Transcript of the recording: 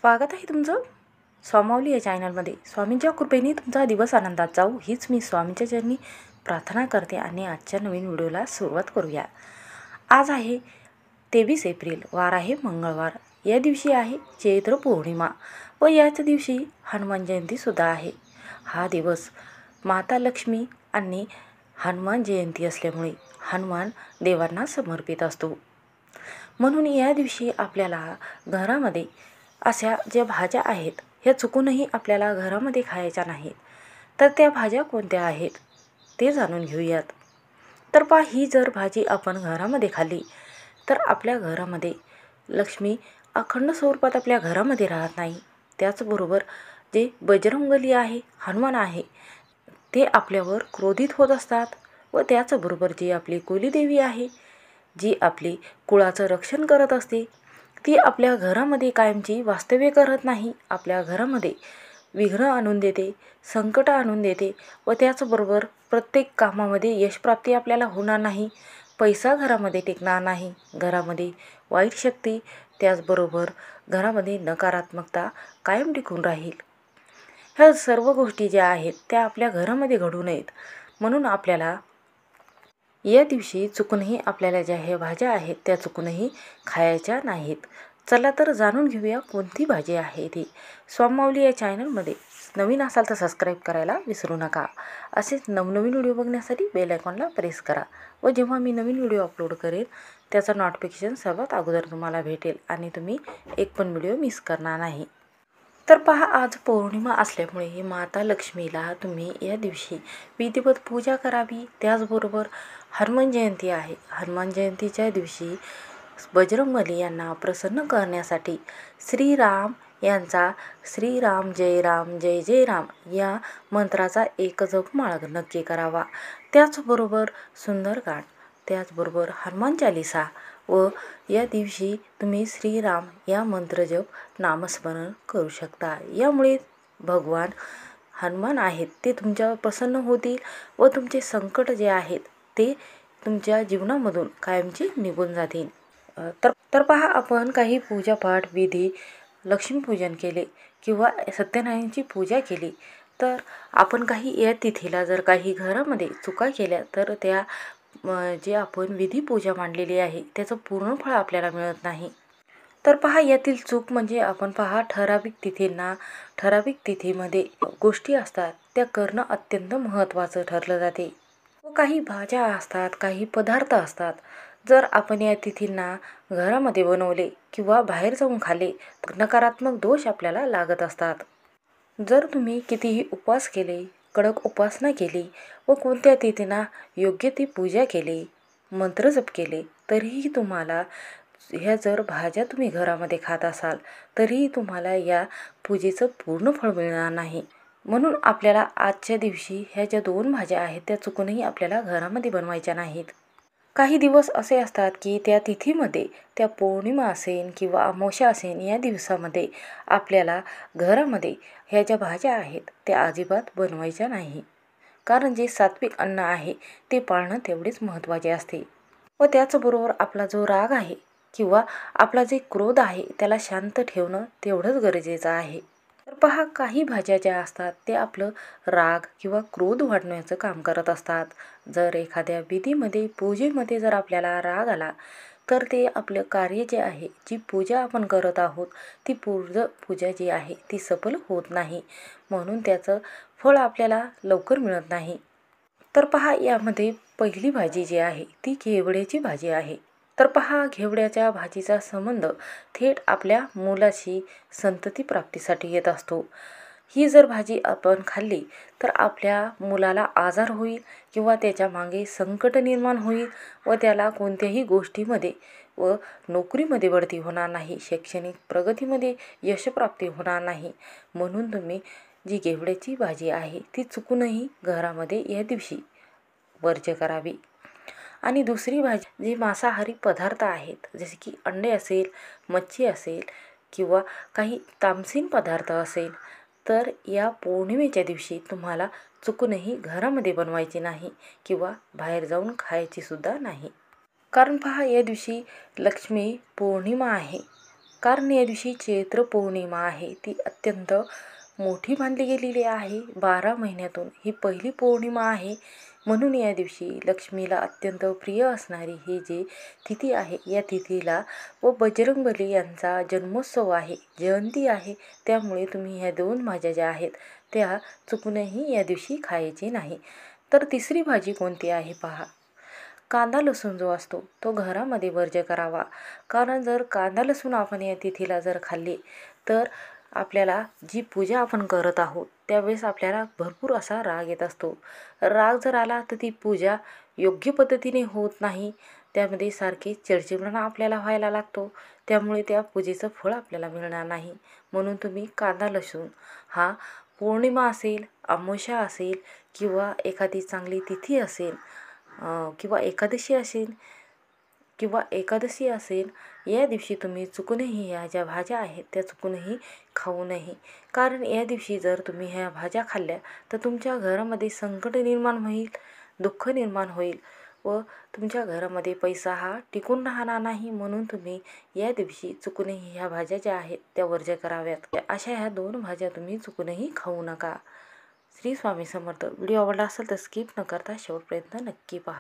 स्वागत आहे तुमचं स्वामावली या चॅनलमध्ये। स्वामींच्या कृपेने तुमचा दिवस आनंदात जाऊ हीच मी स्वामींच्या चरणी प्रार्थना करते आणि आजच्या नवीन व्हिडिओला सुरुवात करूया। आज आहे 23 एप्रिल, वार आहे मंगळवार। या दिवशी आहे चैत्र पौर्णिमा व याच दिवशी हनुमान जयंती सुद्धा आहे। हा दिवस माता लक्ष्मी आणि हनुमान जयंती असल्यामुळे हनुमान देवांना समर्पित असतो। म्हणून या दिवशी आपल्याला घरामध्ये अशा ज्या भाज्या आहेत ह्या चुकूनही आपल्याला घरामध्ये खायच्या नाहीत। तर त्या भाज्या कोणत्या आहेत ते जाणून घेऊयात। तर ही जर भाजी आपण घरामध्ये खाल्ली तर आपल्या घरामध्ये लक्ष्मी अखंड स्वरूपात आपल्या घरामध्ये राहत नाही। त्याचबरोबर जे बजरंगबली आहे, हनुमान आहे, ते आपल्यावर क्रोधित होत असतात व त्याचबरोबर जी आपली कुलदेवी आहे, जी आपली कुळाचं रक्षण करत असते, ती आपल्या घरामध्ये कायमची वास्तव्य करत नाही। आपल्या घरामध्ये विघ्न आणून देते, संकट आणून देते व त्याचबरोबर प्रत्येक कामामध्ये यशप्राप्ती आपल्याला होणार नाही, पैसा घरामध्ये टिकणार नाही, घरामध्ये वाईट शक्ती, त्याचबरोबर घरामध्ये नकारात्मकता कायम टिकून राहील। ह्या सर्व गोष्टी ज्या आहेत त्या आपल्या घरामध्ये घडू नयेत म्हणून आपल्याला या दिवशी चुकूनही आपल्याला ज्या ह्या भाज्या आहेत त्या चुकूनही खायच्या नाहीत। चला तर जाणून घेऊया कोणती भाजी आहे ती। स्वामावली या चॅनलमध्ये नवीन असाल तर सबस्क्राईब करायला विसरू नका। असेच नवनवीन व्हिडिओ बघण्यासाठी बेल आयकॉनला प्रेस करा व जेव्हा मी नवीन व्हिडिओ अपलोड करेल त्याचा नोटिफिकेशन सर्वात अगोदर तुम्हाला भेटेल आणि तुम्ही एक पण व्हिडिओ मिस करणार नाही। तर आज पौर्णिमा असल्यामुळे माता लक्ष्मीला तुम्ही या दिवशी विधिवत पूजा करावी। त्याचबरोबर हनुमान जयंती आहे। हनुमान जयंतीच्या दिवशी बजरंगबली यांना प्रसन्न करण्यासाठी श्रीराम यांचा श्रीराम जय राम जय जय राम या मंत्राचा एक जपमाळ नक्की करावा। त्याचबरोबर सुंदरकांड, त्याचबरोबर हनुमान चालीसा व या दिवशी तुम्ही श्रीराम या मंत्रजप नामस्मरण करू शकता। यामुळे भगवान हनुमान आहेत ते तुमच्यावर प्रसन्न होतील व तुमचे संकट जे आहेत ते तुमच्या जीवनामधून कायमचे निघून जातील। तर आपण काही पूजापाठ विधी, लक्ष्मीपूजन केले किंवा सत्यनारायणाची पूजा केली तर आपण काही या तिथीला जर काही घरामध्ये चुका केल्या तर त्या जे आपण विधी पूजा मांडलेली आहे त्याचं पूर्ण फळ आपल्याला मिळत नाही। तर यातील चूक म्हणजे आपण ठराविक तिथींना, ठराविक तिथीमध्ये गोष्टी असतात त्या करणं अत्यंत महत्त्वाचं ठरलं जाते व काही भाज्या असतात, काही पदार्थ असतात, जर आपण या तिथींना घरामध्ये बनवले किंवा बाहेर जाऊन खाल्ले तर नकारात्मक दोष आपल्याला लागत असतात। जर तुम्ही कितीही उपवास केले, कडक उपासना केली व कोणत्या तिथींना योग्य ती पूजा केली, मंत्रजप केले तरीही तुम्हाला ह्या जर भाज्या तुम्ही घरामध्ये खात असाल तरीही तुम्हाला या पूजेचं पूर्ण फळ मिळणार नाही। म्हणून आपल्याला आजच्या दिवशी ह्या ज्या 2 भाज्या आहेत त्या चुकूनही आपल्याला घरामध्ये बनवायच्या नाहीत। काही दिवस असे असतात की त्या तिथीमध्ये, त्या पौर्णिमा असेल किंवा अमावस्या असेल, या दिवसामध्ये आपल्याला घरामध्ये ह्या ज्या भाज्या आहेत त्या अजिबात बनवायच्या नाही। कारण जे सात्विक अन्न आहे ते पाळणं तेवढेच महत्त्वाचे असते व त्याचबरोबर आपला जो राग आहे किंवा आपला जे क्रोध आहे त्याला शांत ठेवणं तेवढंच गरजेचं आहे। तर काही भाज्या ज्या असतात ते आपलं राग किंवा क्रोध वाढवण्याचं काम करत असतात। जर एखाद्या विधीमध्ये, पूजेमध्ये जर आपल्याला राग आला तर ते आपलं कार्य जे आहे, जी पूजा आपण करत आहोत ती पूजा जी आहे ती सफल होत नाही, म्हणून त्याचं फळ आपल्याला लवकर मिळत नाही। तर यामध्ये पहिली भाजी जी आहे ती घेवड्याची भाजी आहे। तर घेवड्याच्या भाजीचा संबंध थेट आपल्या मुलाशी संतती प्राप्तीसाठी येत असतो। ही जर भाजी आपण खाल्ली तर आपल्या मुलाला आजार होईल किंवा त्याच्या मागे संकट निर्माण होईल व त्याला कोणत्याही गोष्टीमध्ये व नोकरीमध्ये बढती होणार नाही, शैक्षणिक प्रगतीमध्ये यशप्राप्ती होणार नाही। म्हणून तुम्ही जी घेवड्याची भाजी आहे ती चुकूनही घरामध्ये या दिवशी वर्ज्य करावी। आणि दुसरी भाजी जी मांसाहारी पदार्थ आहेत जसे की अंडे असेल, मच्छी असेल किंवा काही तामसीन पदार्थ असेल तर या पौर्णिमेच्या दिवशी तुम्हाला चुकूनही घरामध्ये बनवायची नाही किंवा बाहेर जाऊन खायची सुद्धा नाही। कारण या दिवशी लक्ष्मी पौर्णिमा आहे कारण या दिवशी चैत्र पौर्णिमा आहे, ती अत्यंत मोठी मानली गेलेली आहे. 12 महिन्यातून ही पहिली पौर्णिमा आहे. म्हणून या दिवशी लक्ष्मीला अत्यंत प्रिय असणारी ही जी तिथी आहे, या तिथीला व बजरंगबली यांचा जन्मोत्सव आहे, जयंती आहे. त्यामुळे तुम्ही ह्या 2 भाज्या ज्या आहेत त्या चुकूनही या दिवशी खायची नाही. तर तिसरी भाजी कोणती आहे पहा. कांदा लसूण जो असतो तो घरामध्ये वर्ज्य करावा. कारण जर कांदा लसूण आपण या तिथीला जर खाल्ली तर आपल्याला जी पूजा आपण करत आहोत त्यावेळेस आपल्याला भरपूर असा राग येत असतो. राग जर आला तर ती पूजा योग्य पद्धतीने होत नाही. त्यामध्ये सारखे चिडचिडपणा आपल्याला व्हायला लागतो. त्यामुळे त्या पूजेचं फळ आपल्याला मिळणार नाही. म्हणून तुम्ही कांदा लसूण हा पौर्णिमा असेल, अमावस्या असेल किंवा एखादी चांगली तिथी असेल किंवा एकादशी असेल, या दिवशी तुम्ही चुकूनही ह्या ज्या भाज्या आहेत त्या चुकूनही खाऊ नये. कारण या दिवशी जर तुम्ही ह्या भाज्या खाल्ल्या तर तुमच्या घरामध्ये संकट निर्माण होईल, दुःख निर्माण होईल व तुमच्या घरामध्ये पैसा हा टिकून राहणार नाही. म्हणून तुम्ही या दिवशी चुकूनही ह्या भाज्या ज्या आहेत त्या वर्ज्य कराव्यात. अशा ह्या 2 भाज्या तुम्ही चुकूनही खाऊ नका. श्री स्वामी समर्थ. व्हिडिओ आवडला असेल तर स्किप न करता शेवटपर्यंत नक्की पहा.